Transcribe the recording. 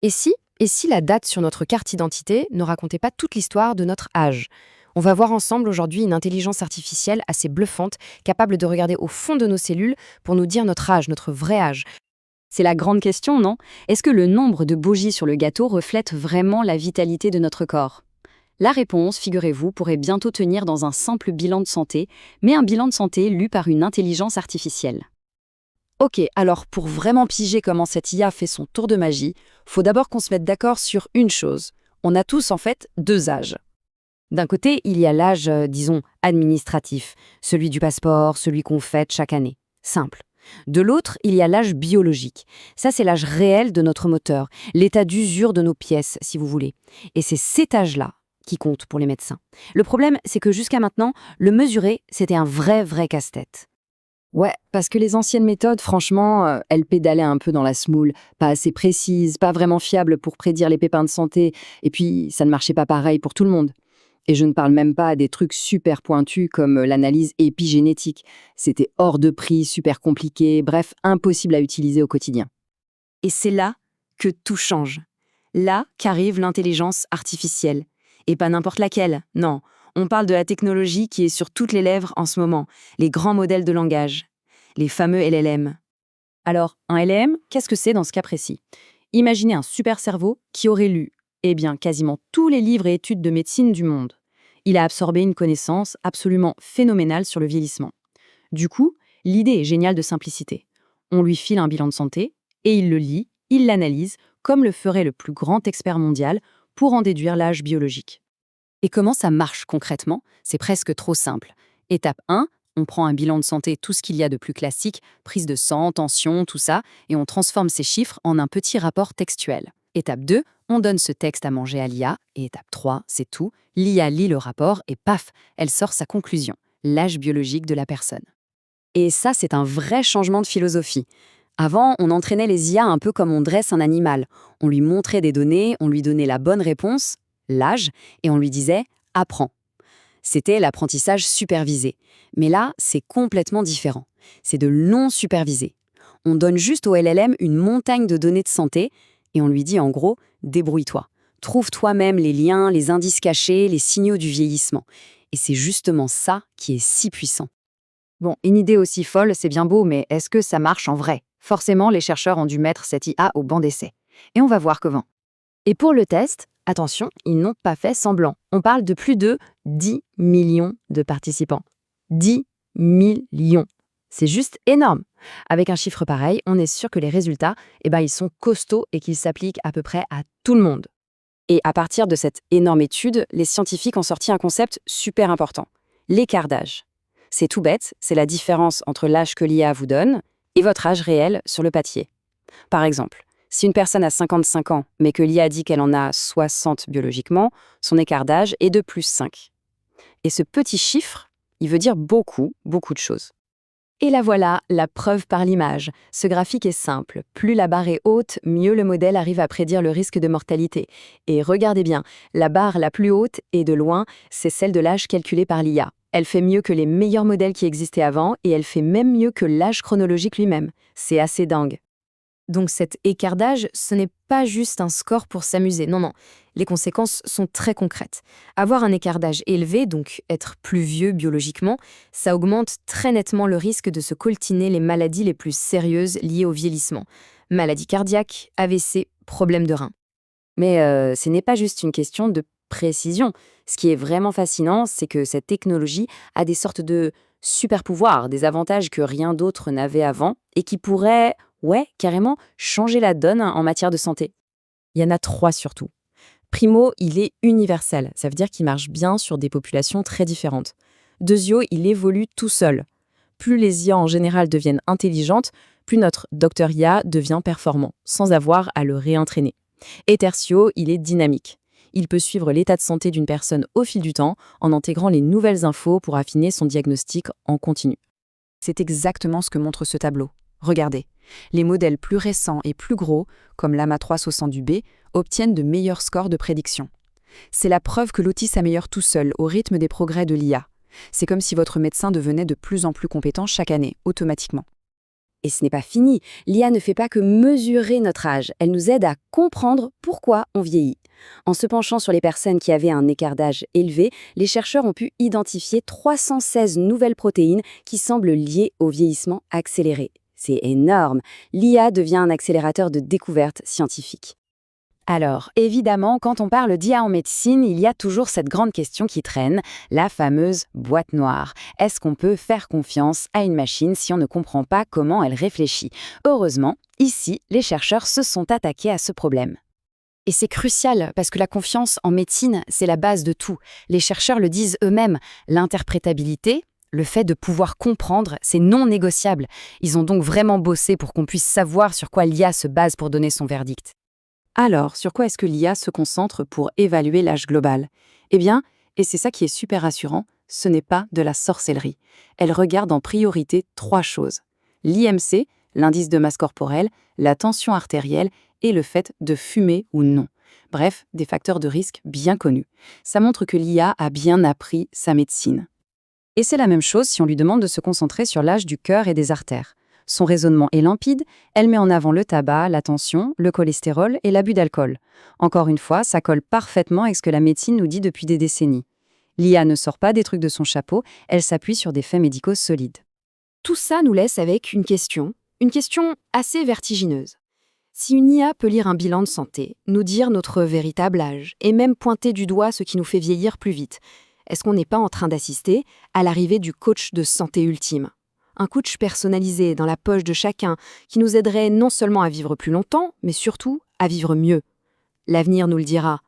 Et si la date sur notre carte d'identité ne racontait pas toute l'histoire de notre âge? On va voir ensemble aujourd'hui une intelligence artificielle assez bluffante, capable de regarder au fond de nos cellules pour nous dire notre âge, notre vrai âge. C'est la grande question, non? Est-ce que le nombre de bougies sur le gâteau reflète vraiment la vitalité de notre corps? La réponse, figurez-vous, pourrait bientôt tenir dans un simple bilan de santé, mais un bilan de santé lu par une intelligence artificielle. Ok, alors pour vraiment piger comment cette IA fait son tour de magie, faut d'abord qu'on se mette d'accord sur une chose. On a tous en fait deux âges. D'un côté, il y a l'âge, disons, administratif, celui du passeport, celui qu'on fête chaque année. Simple. De l'autre, il y a l'âge biologique. Ça, c'est l'âge réel de notre moteur, l'état d'usure de nos pièces, si vous voulez. Et c'est cet âge-là qui compte pour les médecins. Le problème, c'est que jusqu'à maintenant, le mesurer, c'était un vrai casse-tête. Ouais, parce que les anciennes méthodes, franchement, elles pédalaient un peu dans la semoule, pas assez précises, pas vraiment fiables pour prédire les pépins de santé, et puis ça ne marchait pas pareil pour tout le monde. Et je ne parle même pas des trucs super pointus comme l'analyse épigénétique. C'était hors de prix, super compliqué, bref, impossible à utiliser au quotidien. Et c'est là que tout change. Là qu'arrive l'intelligence artificielle. Et pas n'importe laquelle, non. On parle de la technologie qui est sur toutes les lèvres en ce moment, les grands modèles de langage, les fameux LLM. Alors, un LLM, qu'est-ce que c'est dans ce cas précis? Imaginez un super cerveau qui aurait lu, quasiment tous les livres et études de médecine du monde. Il a absorbé une connaissance absolument phénoménale sur le vieillissement. Du coup, l'idée est géniale de simplicité. On lui file un bilan de santé, et il le lit, il l'analyse, comme le ferait le plus grand expert mondial, pour en déduire l'âge biologique. Et comment ça marche concrètement? C'est presque trop simple. Étape 1, on prend un bilan de santé, tout ce qu'il y a de plus classique, prise de sang, tension, tout ça, et on transforme ces chiffres en un petit rapport textuel. Étape 2, on donne ce texte à manger à l'IA, et étape 3, c'est tout, l'IA lit le rapport et paf, elle sort sa conclusion, l'âge biologique de la personne. Et ça, c'est un vrai changement de philosophie. Avant, on entraînait les IA un peu comme on dresse un animal. On lui montrait des données, on lui donnait la bonne réponse, l'âge, et on lui disait « apprends ». C'était l'apprentissage supervisé. Mais là, c'est complètement différent. C'est de non-supervisé. On donne juste au LLM une montagne de données de santé et on lui dit en gros « débrouille-toi ». Trouve toi-même les liens, les indices cachés, les signaux du vieillissement. Et c'est justement ça qui est si puissant. Bon, une idée aussi folle, c'est bien beau, mais est-ce que ça marche en vrai? Forcément, les chercheurs ont dû mettre cette IA au banc d'essai. Et on va voir comment. Et pour le test, attention, ils n'ont pas fait semblant. On parle de plus de 10 millions de participants. 10 millions. C'est juste énorme. Avec un chiffre pareil, on est sûr que les résultats, ils sont costauds et qu'ils s'appliquent à peu près à tout le monde. Et à partir de cette énorme étude, les scientifiques ont sorti un concept super important, l'écart d'âge. C'est tout bête, c'est la différence entre l'âge que l'IA vous donne et votre âge réel sur le papier. Par exemple, si une personne a 55 ans, mais que l'IA dit qu'elle en a 60 biologiquement, son écart d'âge est de plus 5. Et ce petit chiffre, il veut dire beaucoup de choses. Et la voilà, la preuve par l'image. Ce graphique est simple. Plus la barre est haute, mieux le modèle arrive à prédire le risque de mortalité. Et regardez bien, la barre la plus haute, et de loin, c'est celle de l'âge calculé par l'IA. Elle fait mieux que les meilleurs modèles qui existaient avant, et elle fait même mieux que l'âge chronologique lui-même. C'est assez dingue. Donc cet écart d'âge, ce n'est pas juste un score pour s'amuser, non. Les conséquences sont très concrètes. Avoir un écart d'âge élevé, donc être plus vieux biologiquement, ça augmente très nettement le risque de se coltiner les maladies les plus sérieuses liées au vieillissement. Maladies cardiaques, AVC, problèmes de reins. Mais ce n'est pas juste une question de précision. Ce qui est vraiment fascinant, c'est que cette technologie a des sortes de super-pouvoirs, des avantages que rien d'autre n'avait avant et qui pourraient, carrément, changer la donne en matière de santé. Il y en a 3 surtout. Primo, il est universel, ça veut dire qu'il marche bien sur des populations très différentes. Deuxio, il évolue tout seul. Plus les IA en général deviennent intelligentes, plus notre docteur IA devient performant, sans avoir à le réentraîner. Et tertio, il est dynamique. Il peut suivre l'état de santé d'une personne au fil du temps en intégrant les nouvelles infos pour affiner son diagnostic en continu. C'est exactement ce que montre ce tableau. Regardez, les modèles plus récents et plus gros, comme l'AMA 360 du B, obtiennent de meilleurs scores de prédiction. C'est la preuve que l'outil s'améliore tout seul au rythme des progrès de l'IA. C'est comme si votre médecin devenait de plus en plus compétent chaque année, automatiquement. Et ce n'est pas fini. L'IA ne fait pas que mesurer notre âge, elle nous aide à comprendre pourquoi on vieillit. En se penchant sur les personnes qui avaient un écart d'âge élevé, les chercheurs ont pu identifier 316 nouvelles protéines qui semblent liées au vieillissement accéléré. C'est énorme. L'IA devient un accélérateur de découvertes scientifiques. Alors, évidemment, quand on parle d'IA en médecine, il y a toujours cette grande question qui traîne, la fameuse boîte noire. Est-ce qu'on peut faire confiance à une machine si on ne comprend pas comment elle réfléchit? Heureusement, ici, les chercheurs se sont attaqués à ce problème. Et c'est crucial parce que la confiance en médecine, c'est la base de tout. Les chercheurs le disent eux-mêmes, l'interprétabilité, le fait de pouvoir comprendre, c'est non négociable. Ils ont donc vraiment bossé pour qu'on puisse savoir sur quoi l'IA se base pour donner son verdict. Alors, sur quoi est-ce que l'IA se concentre pour évaluer l'âge global? Eh bien, et c'est ça qui est super rassurant, ce n'est pas de la sorcellerie. Elle regarde en priorité 3 choses. L'IMC, l'indice de masse corporelle, la tension artérielle et le fait de fumer ou non. Bref, des facteurs de risque bien connus. Ça montre que l'IA a bien appris sa médecine. Et c'est la même chose si on lui demande de se concentrer sur l'âge du cœur et des artères. Son raisonnement est limpide, elle met en avant le tabac, la tension, le cholestérol et l'abus d'alcool. Encore une fois, ça colle parfaitement avec ce que la médecine nous dit depuis des décennies. L'IA ne sort pas des trucs de son chapeau, elle s'appuie sur des faits médicaux solides. Tout ça nous laisse avec une question assez vertigineuse. Si une IA peut lire un bilan de santé, nous dire notre véritable âge, et même pointer du doigt ce qui nous fait vieillir plus vite, est-ce qu'on n'est pas en train d'assister à l'arrivée du coach de santé ultime? Un coach personnalisé dans la poche de chacun qui nous aiderait non seulement à vivre plus longtemps, mais surtout à vivre mieux. L'avenir nous le dira.